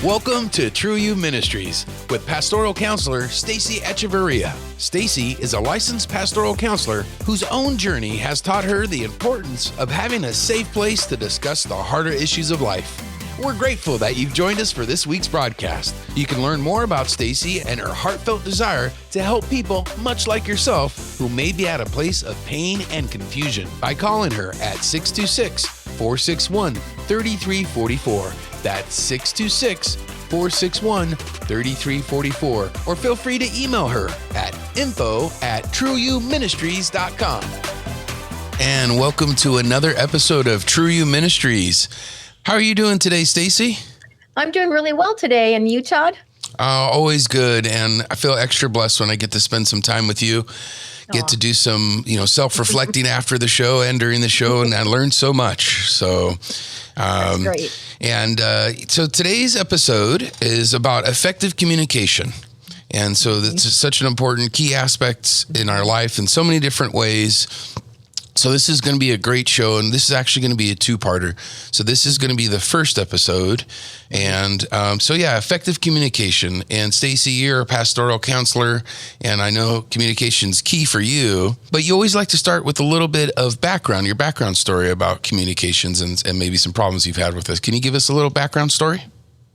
Welcome to True You Ministries with pastoral counselor Stacy Echeverria. Stacy is a licensed pastoral counselor whose own journey has taught her the importance of having a safe place to discuss the harder issues of life. We're grateful that you've joined us for this week's broadcast. You can learn more about Stacy and her heartfelt desire to help people much like yourself who may be at a place of pain and confusion by calling her at 626-461-3344. That's 626-461-3344. Or feel free to email her at info@trueyouministries.com. And welcome to another episode of True You Ministries. How are you doing today, Stacy? I'm doing really well today. And you, Todd? Always good. And I feel extra blessed when I get to spend some time with you. Get to do some, self-reflecting after the show and during the show, and I learned so much. So, That's great. And so today's episode is about effective communication. And so that's such an important key aspect in our life in so many different ways. So this is going to be a great show, and this is actually going to be a two-parter. So this is going to be the first episode. And effective communication. And Stacy, you're a pastoral counselor, and I know communication's key for you, but you always like to start with a little bit of background, your background story about communications and maybe some problems you've had with this. Can you give us a little background story?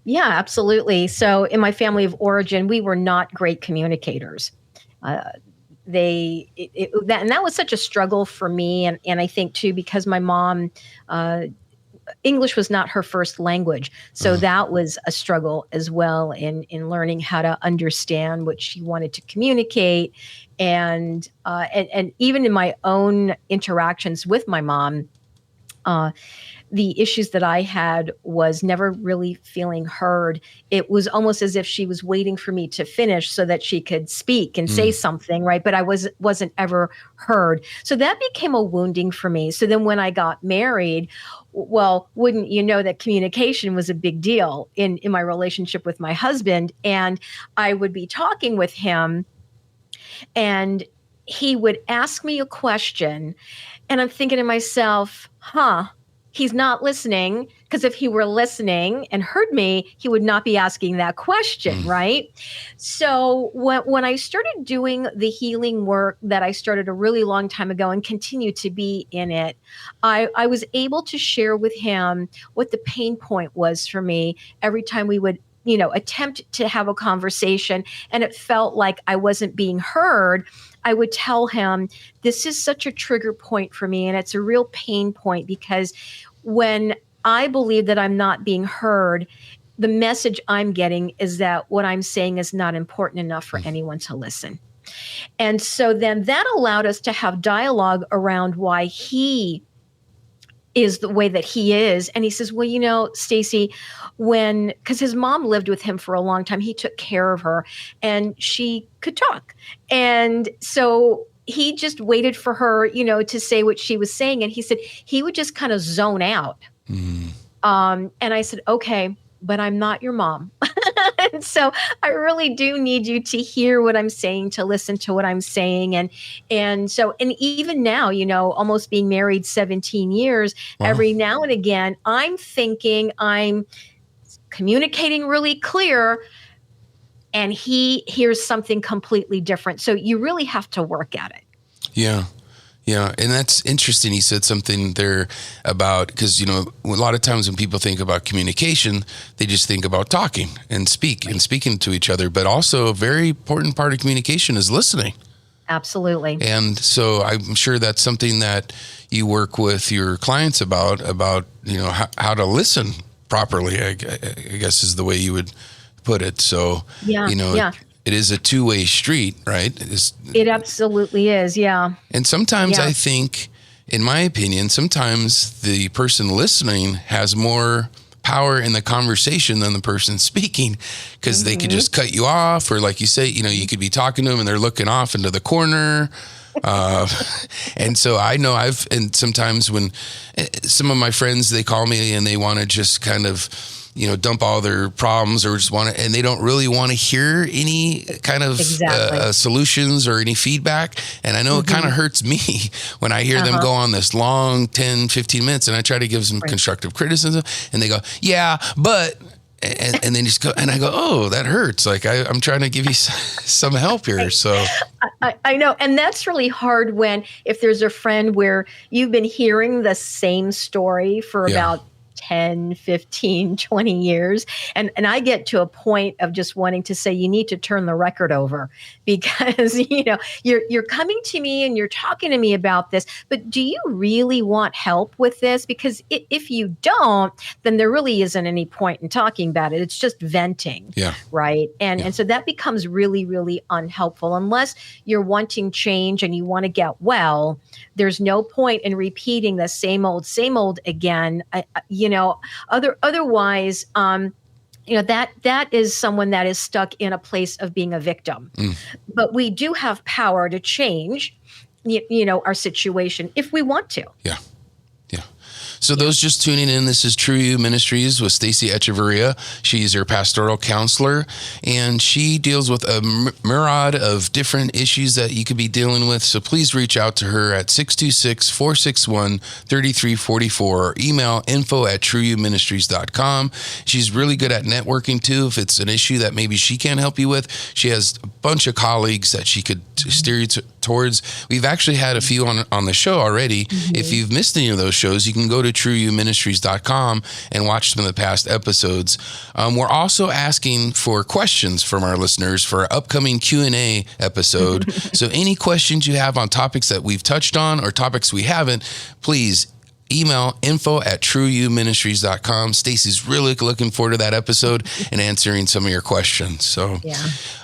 Yeah, absolutely. So in my family of origin, we were not great communicators. That was such a struggle for me. And I think too, because my mom, English was not her first language. So that was a struggle as well in learning how to understand what she wanted to communicate. And even in my own interactions with my mom, the issues that I had was never really feeling heard. It was almost as if she was waiting for me to finish so that she could speak and say something, right? But I wasn't ever heard. So that became a wounding for me. So then when I got married, well, wouldn't you know that communication was a big deal in my relationship with my husband. And I would be talking with him and he would ask me a question and I'm thinking to myself, he's not listening, because if he were listening and heard me, he would not be asking that question, right? So when I started doing the healing work that I started a really long time ago and continue to be in it, I was able to share with him what the pain point was for me every time we would attempt to have a conversation and it felt like I wasn't being heard. I would tell him, this is such a trigger point for me and it's a real pain point, because when I believe that I'm not being heard, the message I'm getting is that what I'm saying is not important enough for anyone to listen. And so then that allowed us to have dialogue around why he is the way that he is. And he says, well, Stacy, because his mom lived with him for a long time, he took care of her and she could talk. And so he just waited for her, to say what she was saying. And he said he would just kind of zone out. And I said, okay, but I'm not your mom. And so I really do need you to hear what I'm saying, to listen to what I'm saying. And even now, almost being married 17 years, every now and again, I'm thinking I'm communicating really clear and he hears something completely different. So you really have to work at it. Yeah. Yeah. And that's interesting. He said something there about, because, a lot of times when people think about communication, they just think about talking and speaking to each other. But also a very important part of communication is listening. Absolutely. And so I'm sure that's something that you work with your clients about, how to listen properly, I guess is the way you would put it. So, it is a two-way street, right? It absolutely is, yeah. And sometimes I think, in my opinion, sometimes the person listening has more power in the conversation than the person speaking, because they could just cut you off, or like you say, you could be talking to them and they're looking off into the corner. And so I know and sometimes when some of my friends, they call me and they want to just kind of, dump all their problems or just and they don't really want to hear any kind of solutions or any feedback. And I know it kind of hurts me when I hear them go on this long 10, 15 minutes and I try to give some constructive criticism and they go, yeah, but and then you just go, and I go, oh, that hurts. Like I'm trying to give you some help here. So I know. And that's really hard when, if there's a friend where you've been hearing the same story for about 10, 15, 20 years. And I get to a point of just wanting to say, you need to turn the record over, because, you're coming to me and you're talking to me about this, but do you really want help with this? Because if you don't, then there really isn't any point in talking about it. It's just venting. Yeah. Right. And so that becomes really, really unhelpful. Unless you're wanting change and you want to get well, there's no point in repeating the same old again. Otherwise, that is someone that is stuck in a place of being a victim. But we do have power to change, our situation if we want to. Yeah. So those just tuning in, this is True You Ministries with Stacey Echeverria. She's your pastoral counselor, and she deals with a myriad of different issues that you could be dealing with. So please reach out to her at 626-461-3344 or email info@trueyouministries.com. She's really good at networking too. If it's an issue that maybe she can't help you with, she has a bunch of colleagues that she could steer you towards. We've actually had a few on the show already. If you've missed any of those shows, you can go to trueyouministries.com and watch some of the past episodes. We're also asking for questions from our listeners for our upcoming Q&A episode. So any questions you have on topics that we've touched on or topics we haven't, please email info@trueyouministries.com. Stacey's really looking forward to that episode and answering some of your questions. So,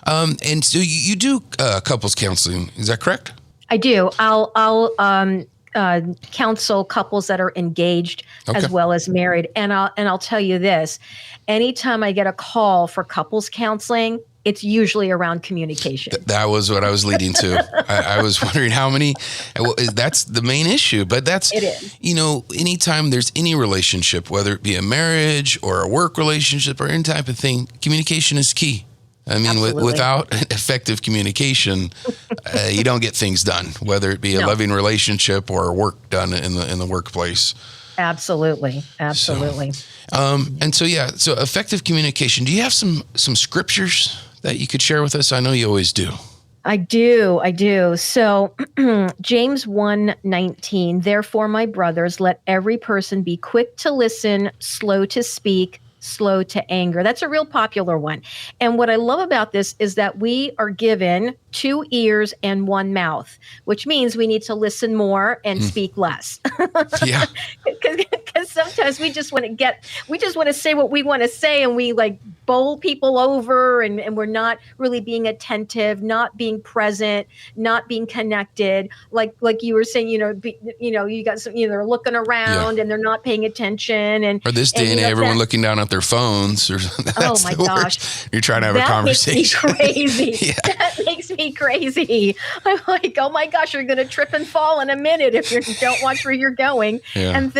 and so you do couples counseling, is that correct? I do. I'll counsel couples that are engaged as well as married. And I'll tell you this, anytime I get a call for couples counseling, it's usually around communication. That was what I was leading to. I was wondering how many, that's the main issue, but it is. Anytime there's any relationship, whether it be a marriage or a work relationship or any type of thing, communication is key. I mean, without effective communication, you don't get things done, whether it be a loving relationship or work done in the workplace. Absolutely. So effective communication. Do you have some scriptures that you could share with us? I know you always do. I do. So James 1:19, therefore, my brothers, let every person be quick to listen, slow to speak, slow to anger. That's a real popular one. And what I love about this is that we are given 2 ears and 1 mouth, which means we need to listen more and speak less. Yeah. Because sometimes we just want to say what we want to say, and we bowl people over, and we're not really being attentive, not being present, not being connected. Like you were saying, you got some, they're looking around and they're not paying attention. Or this day and everyone looking down at their phones. Or oh my gosh. You're trying to have a conversation. That makes me crazy. That makes me crazy. I'm like, oh my gosh, you're going to trip and fall in a minute if you don't watch where you're going. Yeah. And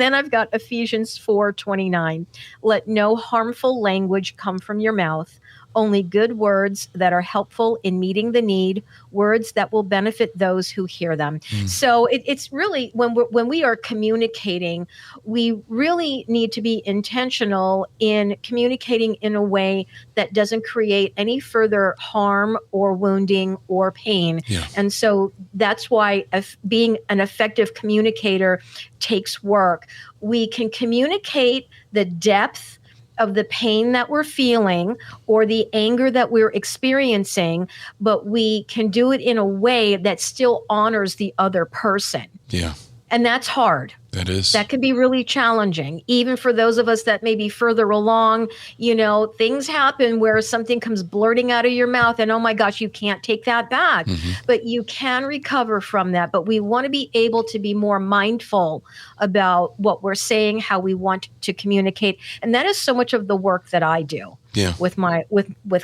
then I've got Ephesians 4:29. Let no harmful language come from your mouth, only good words that are helpful in meeting the need, words that will benefit those who hear them. So it's really, when we are communicating, we really need to be intentional in communicating in a way that doesn't create any further harm or wounding or pain. Yeah. And so that's why being an effective communicator takes work. We can communicate the depth of the pain that we're feeling or the anger that we're experiencing, but we can do it in a way that still honors the other person. Yeah. And that's hard. That is. That can be really challenging, even for those of us that may be further along. Things happen where something comes blurting out of your mouth and, oh my gosh, you can't take that back. But you can recover from that. But we want to be able to be more mindful about what we're saying, how we want to communicate. And that is so much of the work that I do. Yeah. with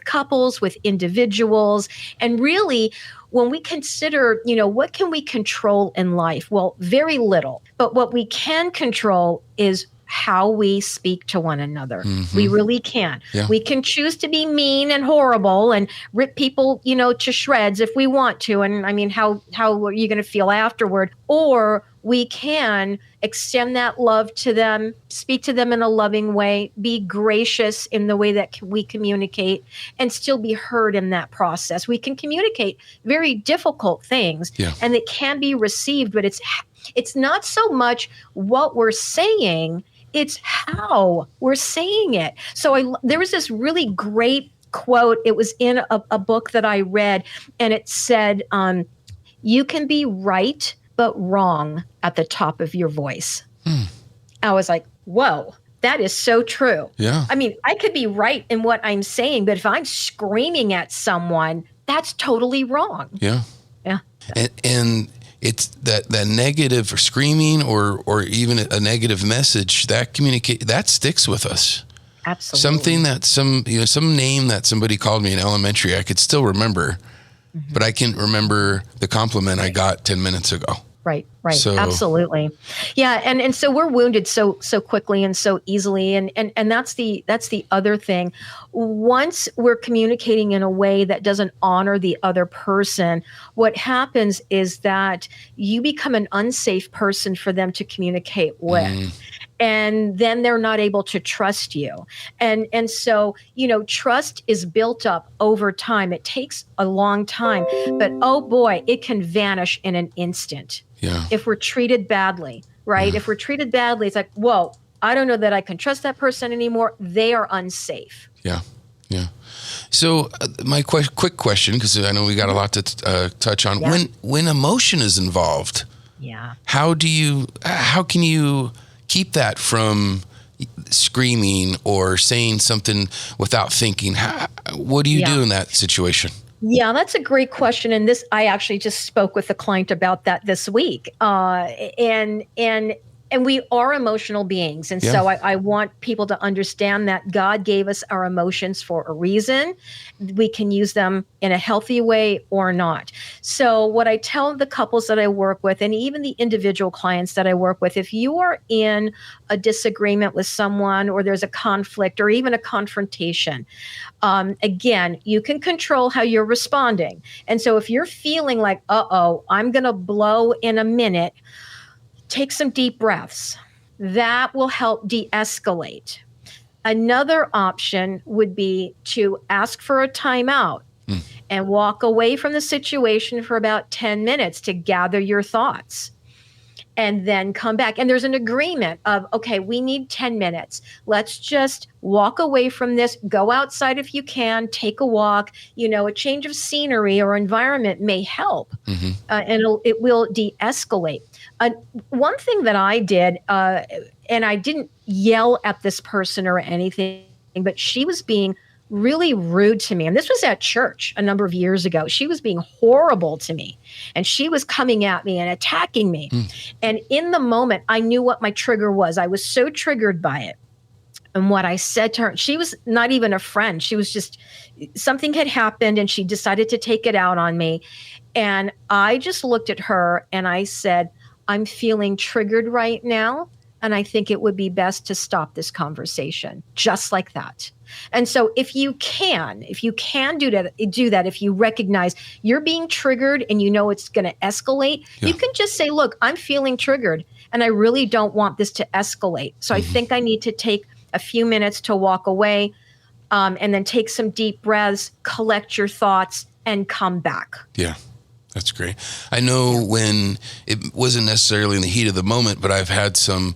couples, with individuals. And really, when we consider, what can we control in life? Well, very little. But what we can control is how we speak to one another. Mm-hmm. We really can. Yeah. We can choose to be mean and horrible and rip people, to shreds if we want to. And I mean, how are you going to feel afterward? Or we can extend that love to them, speak to them in a loving way, be gracious in the way that we communicate, and still be heard in that process. We can communicate very difficult things, and it can be received, but it's not so much what we're saying, it's how we're saying it. So there was this really great quote. It was in a book that I read, and it said, you can be right but wrong at the top of your voice. I was like, whoa, that is so true. Yeah. I mean, I could be right in what I'm saying, but if I'm screaming at someone, that's totally wrong. Yeah. Yeah. And it's that negative or screaming or even a negative message that sticks with us. Absolutely. Something that some name that somebody called me in elementary, I could still remember, but I can't remember the compliment I got 10 minutes ago. Right. So, absolutely. Yeah. And so we're wounded so quickly and so easily. And that's the other thing. Once we're communicating in a way that doesn't honor the other person, what happens is that you become an unsafe person for them to communicate with. And then they're not able to trust you. And so, trust is built up over time. It takes a long time, but oh boy, it can vanish in an instant. Yeah. If we're treated badly, right? Yeah. If we're treated badly, it's like, whoa, I don't know that I can trust that person anymore. They are unsafe. Yeah. Yeah. So my quick question, because I know we got a lot to touch on. Yeah. When emotion is involved, how can you keep that from screaming or saying something without thinking? What do you do in that situation? Yeah, that's a great question. And I actually just spoke with a client about that this week. And we are emotional beings. And so I want people to understand that God gave us our emotions for a reason. We can use them in a healthy way or not. So what I tell the couples that I work with, and even the individual clients that I work with, if you are in a disagreement with someone, or there's a conflict or even a confrontation, again, you can control how you're responding. And so if you're feeling like, I'm going to blow in a minute, take some deep breaths. That will help de-escalate. Another option would be to ask for a timeout and walk away from the situation for about 10 minutes to gather your thoughts. And then come back. And there's an agreement of, okay, we need 10 minutes. Let's just walk away from this, go outside if you can, take a walk. A change of scenery or environment may help, and it will de-escalate. One thing that I did, and I didn't yell at this person or anything, but she was being really rude to me. And this was at church a number of years ago. She was being horrible to me, and she was coming at me and attacking me. And in the moment, I knew what my trigger was. I was so triggered by it. And what I said to her, she was not even a friend. She was just, something had happened and she decided to take it out on me. And I just looked at her and I said, I'm feeling triggered right now. And I think it would be best to stop this conversation, just like that. And so if you can do that, if you recognize you're being triggered and you know it's going to escalate, you can just say, look, I'm feeling triggered and I really don't want this to escalate. So I think I need to take a few minutes to walk away, and then take some deep breaths, collect your thoughts, and come back. Yeah. That's great. I know when it wasn't necessarily in the heat of the moment, but I've had some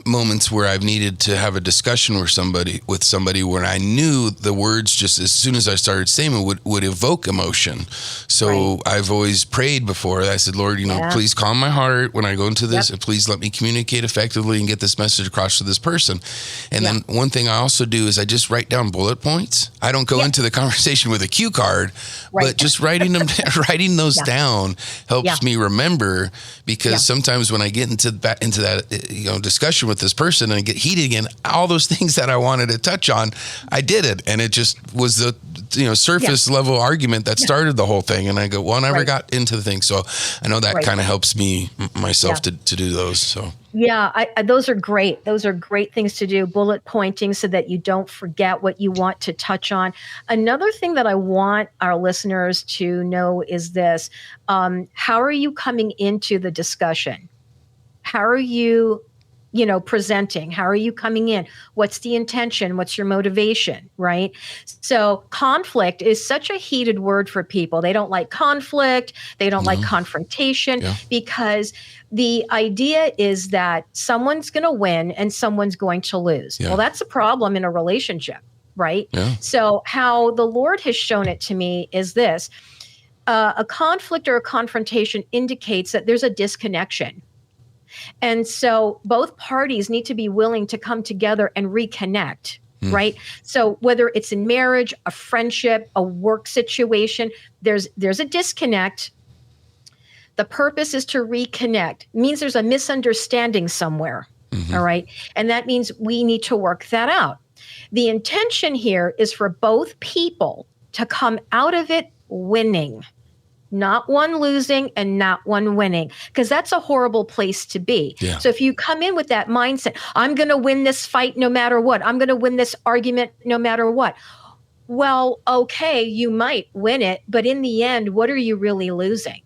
moments where I've needed to have a discussion with somebody where I knew the words, just as soon as I started saying it, would evoke emotion. So I've always prayed before. I said, Lord, please calm my heart when I go into this, and please let me communicate effectively and get this message across to this person. And then one thing I also do is I just write down bullet points. I don't go into the conversation with a cue card, but just writing those down helps me remember, because sometimes when I get into that discussion with this person and I get heated again, all those things that I wanted to touch on, I did it. And it just was the surface level argument that started the whole thing. And I go, well, I never got into the thing. So I know that kind of helps me myself to do those. So Yeah, those are great. Those are great things to do, bullet pointing so that you don't forget what you want to touch on. Another thing that I want our listeners to know is this. How are you coming into the discussion? How are you, presenting? How are you coming in? What's the intention? What's your motivation, right? So conflict is such a heated word for people. They don't like conflict. They don't like confrontation because the idea is that someone's going to win and someone's going to lose. Well, that's a problem in a relationship, right? So how the Lord has shown it to me is this. A conflict or a confrontation indicates that there's a disconnection. And so both parties need to be willing to come together and reconnect, right? So whether it's in marriage, a friendship, a work situation, there's a disconnect. The purpose is to reconnect. It means there's a misunderstanding somewhere, all right? And that means we need to work that out. The intention here is for both people to come out of it winning. Not one losing and not one winning, because that's a horrible place to be. So if you come in with that mindset, I'm going to win this fight no matter what. I'm going to win this argument no matter what. Well, okay, you might win it, but in the end, what are you really losing?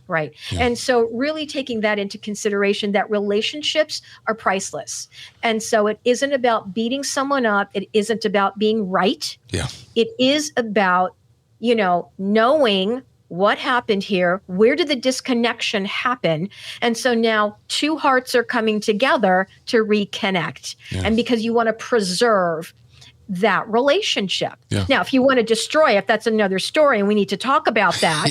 Right. And so really taking that into consideration, that relationships are priceless. And so it isn't about beating someone up. It isn't about being right. It is about, knowing what happened here, where did the disconnection happen? And so now two hearts are coming together to reconnect. And because you want to preserve that relationship. Now, if you want to destroy it, that's another story, and we need to talk about that.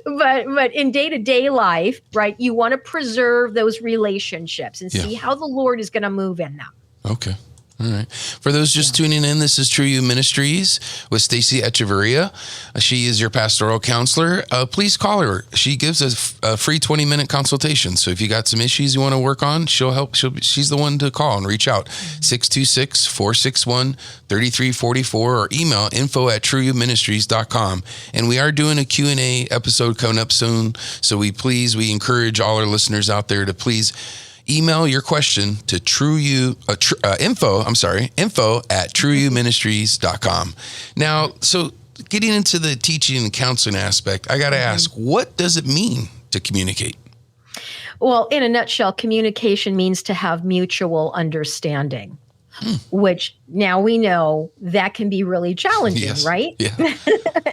But in day-to-day life, right, you want to preserve those relationships and see how the Lord is going to move in them. Okay. All right. For those just tuning in, this is True You Ministries with Stacey Echeverria. She is your pastoral counselor. Please call her. She gives a free 20-minute consultation. So if you got some issues you want to work on, she'll help. She's the one to call and reach out. 626-461-3344 or email info@trueyouministries.com. And we are doing a Q&A episode coming up soon. So we encourage all our listeners out there to please email your question to info@trueyouministries.com. Now, so getting into the teaching and counseling aspect, I got to ask, what does it mean to communicate? Well, in a nutshell, communication means to have mutual understanding, which now we know that can be really challenging, right?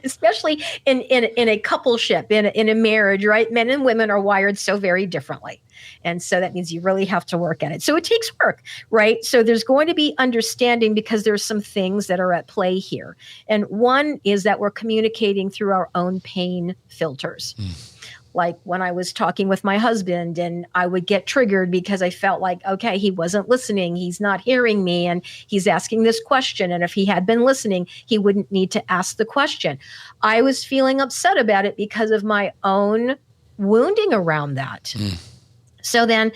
Especially in a coupleship, in a marriage, right? Men and women are wired so very differently. And so that means you really have to work at it. So it takes work, right? So there's going to be understanding because there's some things that are at play here. And one is that we're communicating through our own pain filters. Like when I was talking with my husband and I would get triggered because I felt like, okay, he wasn't listening. He's not hearing me. And he's asking this question. And if he had been listening, he wouldn't need to ask the question. I was feeling upset about it because of my own wounding around that. So then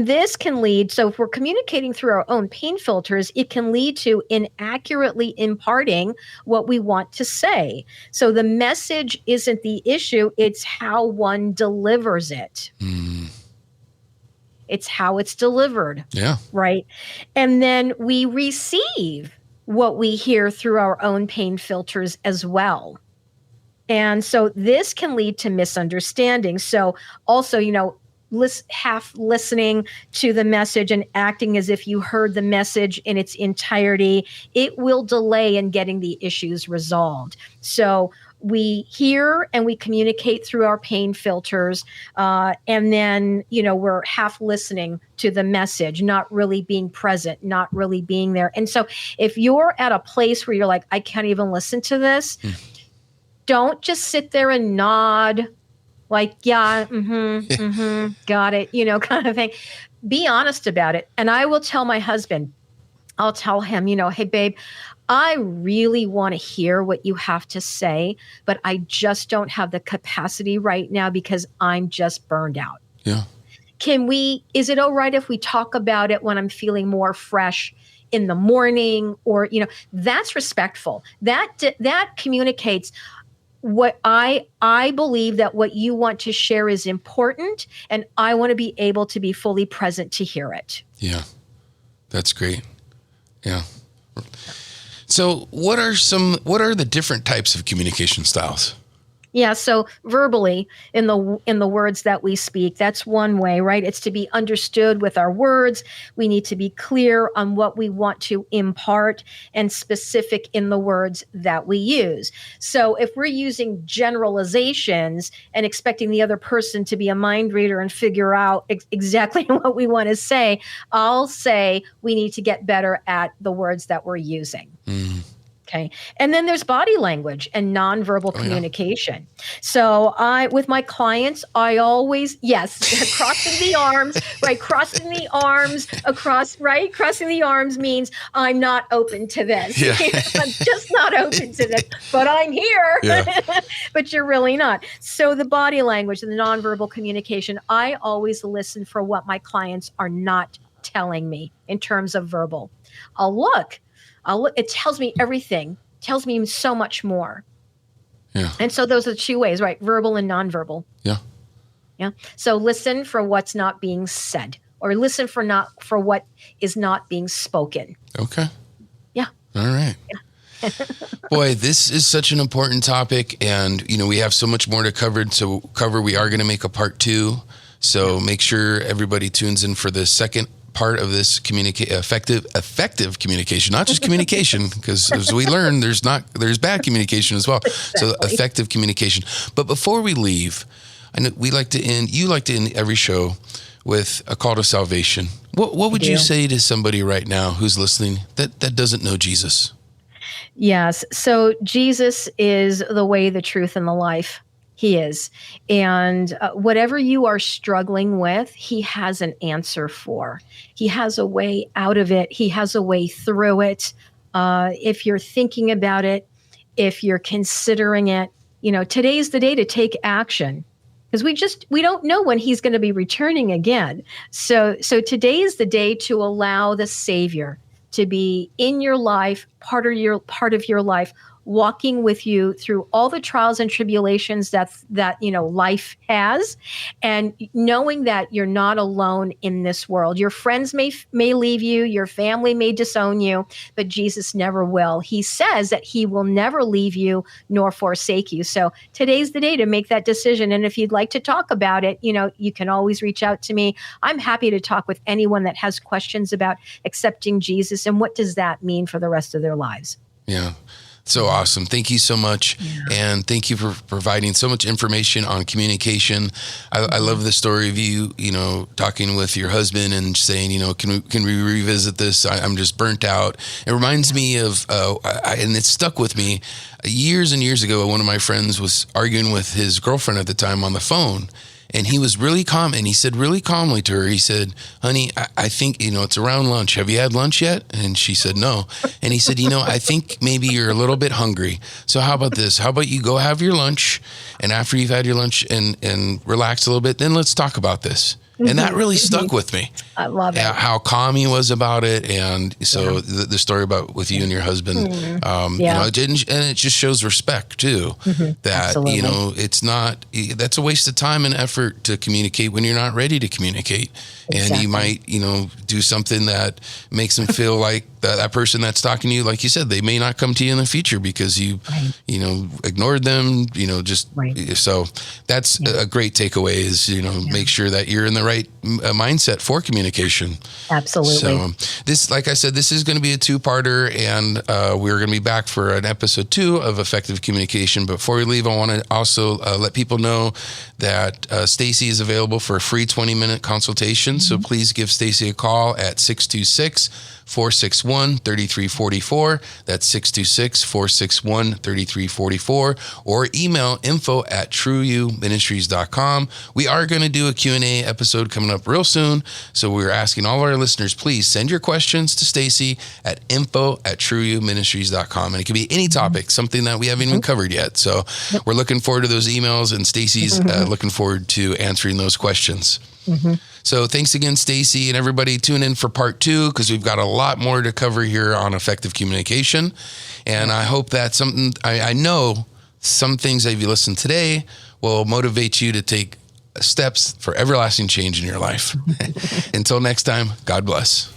this can lead, so if we're communicating through our own pain filters, it can lead to inaccurately imparting what we want to say. So the message isn't the issue, it's how one delivers it. It's how it's delivered. Right? And then we receive what we hear through our own pain filters as well. And so this can lead to misunderstanding. So also, half listening to the message and acting as if you heard the message in its entirety, it will delay in getting the issues resolved. So we hear and we communicate through our pain filters, and then, we're half listening to the message, not really being present, not really being there. And so if you're at a place where you're like, I can't even listen to this, don't just sit there and nod, like, got it, kind of thing. Be honest about it. And I will tell my husband, I'll tell him, hey, babe, I really want to hear what you have to say, but I just don't have the capacity right now because I'm just burned out. Is it all right if we talk about it when I'm feeling more fresh in the morning? Or, that's respectful. That communicates, what I believe that what you want to share is important, and I want to be able to be fully present to hear it. Yeah, that's great. Yeah. So what are the different types of communication styles? Yeah, so verbally in the words that we speak, that's one way, right? It's to be understood with our words. We need to be clear on what we want to impart and specific in the words that we use. So if we're using generalizations and expecting the other person to be a mind reader and figure out exactly what we want to say, I'll say we need to get better at the words that we're using. Okay. And then there's body language and nonverbal communication. So with my clients, I always, crossing the arms, right? Crossing the arms across, right? Crossing the arms means I'm not open to this. Yeah. I'm just not open to this, but I'm here. Yeah. But you're really not. So the body language and the nonverbal communication, I always listen for what my clients are not telling me in terms of verbal. I'll look. It tells me everything, tells me so much more. Yeah. And so those are the two ways, right? Verbal and nonverbal. Yeah. Yeah. So listen for what's not being said, or listen for what is not being spoken. Okay. Yeah. All right. Yeah. Boy, this is such an important topic, and we have so much more to cover. We are going to make a part 2. So make sure everybody tunes in for the second part of this effective communication, not just communication, because as we learn, there's bad communication as well. Exactly. So effective communication. But before we leave, I know you like to end every show with a call to salvation. What would you say to somebody right now who's listening that doesn't know Jesus? Yes. So Jesus is the way, the truth, and the life. He is. And whatever you are struggling with, he has an answer for. He has a way out of it. He has a way through it. If you're thinking about it, if you're considering it, today's the day to take action, because we don't know when he's going to be returning again. So today is the day to allow the Savior to be in your life, part of your life, walking with you through all the trials and tribulations that life has, and knowing that you're not alone in this world. Your friends may leave you, your family may disown you, but Jesus never will. He says that he will never leave you nor forsake you. So today's the day to make that decision. And if you'd like to talk about it, you can always reach out to me. I'm happy to talk with anyone that has questions about accepting Jesus and what does that mean for the rest of their lives. Yeah. So awesome. Thank you so much. Yeah. And thank you for providing so much information on communication. I love the story of you, talking with your husband and saying, can we revisit this? I'm just burnt out. It reminds me of, and it stuck with me years and years ago. One of my friends was arguing with his girlfriend at the time on the phone. And he was really calm, and he said really calmly to her, he said, honey, I think, it's around lunch. Have you had lunch yet? And she said, no. And he said, I think maybe you're a little bit hungry. So how about this? How about you go have your lunch, and after you've had your lunch and relax a little bit, then let's talk about this. And that really stuck with me. I love it. How calm he was about it. And so the story about with you and your husband, and it just shows respect too, that, Absolutely. it's not, that's a waste of time and effort to communicate when you're not ready to communicate. Exactly. And you might, do something that makes them feel like that person that's talking to you, like you said, they may not come to you in the future because you, ignored them, so that's a great takeaway is, make sure that you're in the right mindset for communication. Absolutely. So this, like I said, this is going to be a 2-parter, and we're going to be back for an episode 2 of Effective Communication. But before we leave, I want to also let people know that Stacy is available for a free 20-minute consultation. So please give Stacy a call at 626-461-3344. That's 626-461-3344, or email info@trueyouministries.com. We are going to do a Q&A episode coming up real soon. So we're asking all our listeners, please send your questions to Stacy at info@trueyouministries.com. And it can be any topic, something that we haven't even covered yet. So we're looking forward to those emails, and Stacy's looking forward to answering those questions. So thanks again, Stacy, and everybody tune in for part 2, because we've got a lot more to cover here on effective communication. And I hope that's something, I know some things that you listen today will motivate you to take steps for everlasting change in your life. Until next time, God bless.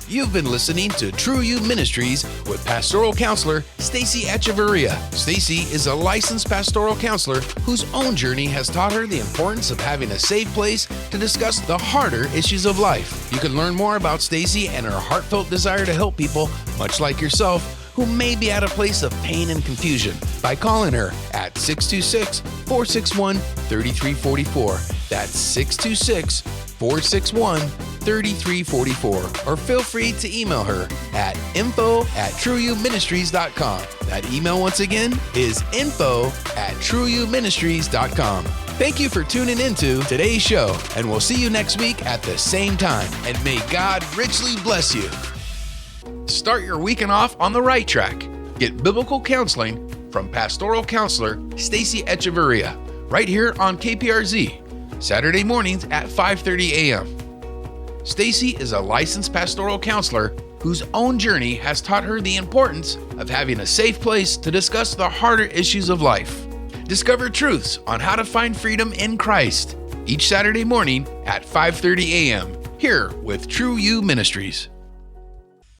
You've been listening to True You Ministries with pastoral counselor Stacy Echeverria. Stacy is a licensed pastoral counselor whose own journey has taught her the importance of having a safe place to discuss the harder issues of life. You can learn more about Stacy and her heartfelt desire to help people, much like yourself, who may be at a place of pain and confusion by calling her at 626-461-3344. That's 626-461-3344. Or feel free to email her at info@trueyouministries.com. That email once again is info@trueyouministries.com. Thank you for tuning into today's show, and we'll see you next week at the same time. And may God richly bless you. Start your weekend off on the right track. Get biblical counseling from pastoral counselor Stacy Echeverria right here on KPRZ, Saturday mornings at 5:30 a.m. Stacy is a licensed pastoral counselor whose own journey has taught her the importance of having a safe place to discuss the harder issues of life. Discover truths on how to find freedom in Christ each Saturday morning at 5:30 a.m. here with True You Ministries.